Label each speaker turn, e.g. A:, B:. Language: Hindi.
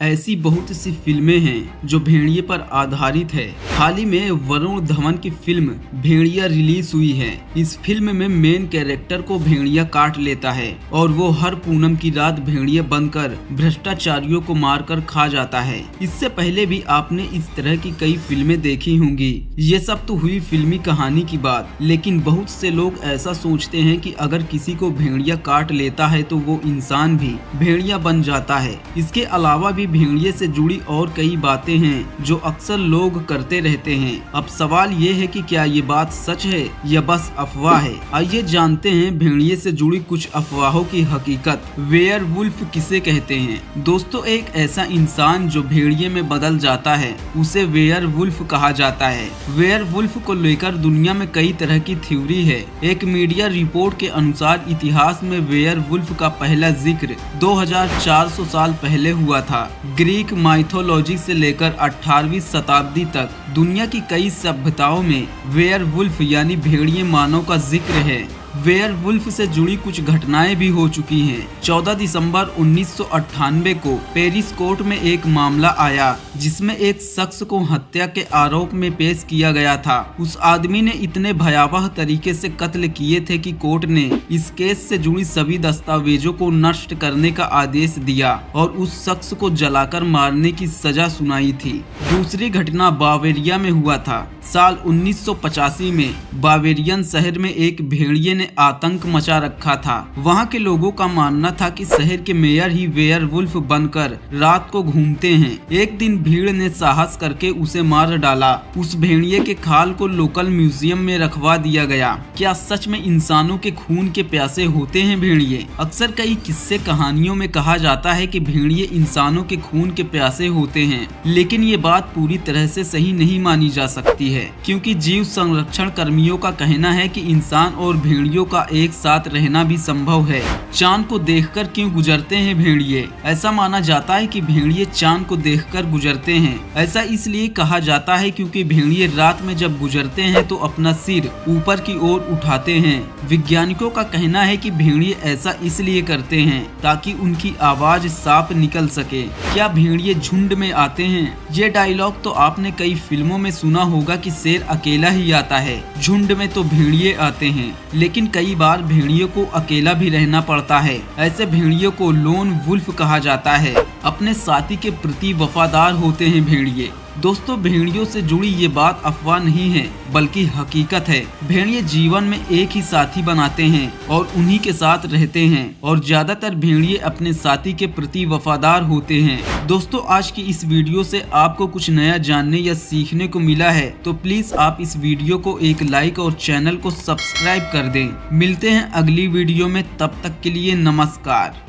A: ऐसी बहुत सी फिल्में हैं जो भेड़िए पर आधारित है। हाल ही में वरुण धवन की फिल्म भेड़िया रिलीज हुई है। इस फिल्म में मेन कैरेक्टर को भेड़िया काट लेता है और वो हर पूनम की रात भेड़िया बनकर भ्रष्टाचारियों को मारकर खा जाता है। इससे पहले भी आपने इस तरह की कई फिल्में देखी होंगी। ये सब तो हुई फिल्मी कहानी की बात, लेकिन बहुत से लोग ऐसा सोचते हैं कि अगर किसी को भेड़िया काट लेता है तो वो इंसान भी भेड़िया बन जाता है। इसके अलावा भी भेड़िए से जुड़ी और कई बातें हैं जो अक्सर लोग करते रहते हैं। अब सवाल ये है कि क्या ये बात सच है या बस अफवाह है। आइए जानते हैं भेड़िए से जुड़ी कुछ अफवाहों की हकीकत। वेयरवुल्फ किसे कहते हैं? दोस्तों, एक ऐसा इंसान जो भेड़िए में बदल जाता है उसे वेयरवुल्फ कहा जाता है। वेयरवुल्फ को लेकर दुनिया में कई तरह की थ्योरी है। एक मीडिया रिपोर्ट के अनुसार इतिहास में वेयरवुल्फ का पहला जिक्र 2400 साल पहले हुआ था। ग्रीक माइथोलॉजी से लेकर 18वीं शताब्दी तक दुनिया की कई सभ्यताओं में वेयरवुल्फ यानी भेड़िए मानव का जिक्र है। वेयरवुल्फ से जुड़ी कुछ घटनाएं भी हो चुकी हैं। 14 दिसंबर 1998 को पेरिस कोर्ट में एक मामला आया जिसमें एक शख्स को हत्या के आरोप में पेश किया गया था। उस आदमी ने इतने भयावह तरीके से कत्ल किए थे कि कोर्ट ने इस केस से जुड़ी सभी दस्तावेजों को नष्ट करने का आदेश दिया और उस शख्स को जलाकर मारने की सजा सुनाई थी। दूसरी घटना बावेरिया में हुआ था। साल 1985 में बावेरियन शहर में एक भेड़िए ने आतंक मचा रखा था। वहां के लोगों का मानना था कि शहर के मेयर ही वेयरवुल्फ बनकर रात को घूमते हैं। एक दिन भीड़ ने साहस करके उसे मार डाला। उस भेड़िए के खाल को लोकल म्यूजियम में रखवा दिया गया। क्या सच में इंसानों के खून के प्यासे होते हैं भेड़िए? अक्सर कई किस्से कहानियों में कहा जाता है कि भेड़िए इंसानों के खून के प्यासे होते हैं, लेकिन ये बात पूरी तरह से सही नहीं मानी जा सकती है, क्योंकि जीव संरक्षण कर्मियों का कहना है कि इंसान और भेड़ियों का एक साथ रहना भी संभव है। चांद को देखकर क्यों गुजरते हैं भेड़िए? ऐसा माना जाता है कि भेड़िए चांद को देखकर गुजरते हैं। ऐसा इसलिए कहा जाता है क्योंकि भेड़िए रात में जब गुजरते हैं तो अपना सिर ऊपर की ओर उठाते हैं। वैज्ञानिकों का कहना है कि भेड़िए ऐसा इसलिए करते हैं ताकि उनकी आवाज साफ निकल सके। क्या भेड़िए झुंड में आते हैं? ये डायलॉग तो आपने कई फिल्मों में सुना होगा कि शेर अकेला ही आता है, झुंड में तो भेड़िए आते हैं। लेकिन कई बार भेड़ियों को अकेला भी रहना पड़ता है। ऐसे भेड़ियों को लोन वुल्फ कहा जाता है। अपने साथी के प्रति वफादार होते हैं भेड़िए। दोस्तों, भेड़ियों से जुड़ी ये बात अफवाह नहीं है बल्कि हकीकत है। भेड़िए जीवन में एक ही साथी बनाते हैं और उन्हीं के साथ रहते हैं और ज्यादातर भेड़िए अपने साथी के प्रति वफादार होते हैं। दोस्तों, आज की इस वीडियो से आपको कुछ नया जानने या सीखने को मिला है तो प्लीज आप इस वीडियो को एक लाइक और चैनल को सब्सक्राइब कर दें। मिलते हैं अगली वीडियो में, तब तक के लिए नमस्कार।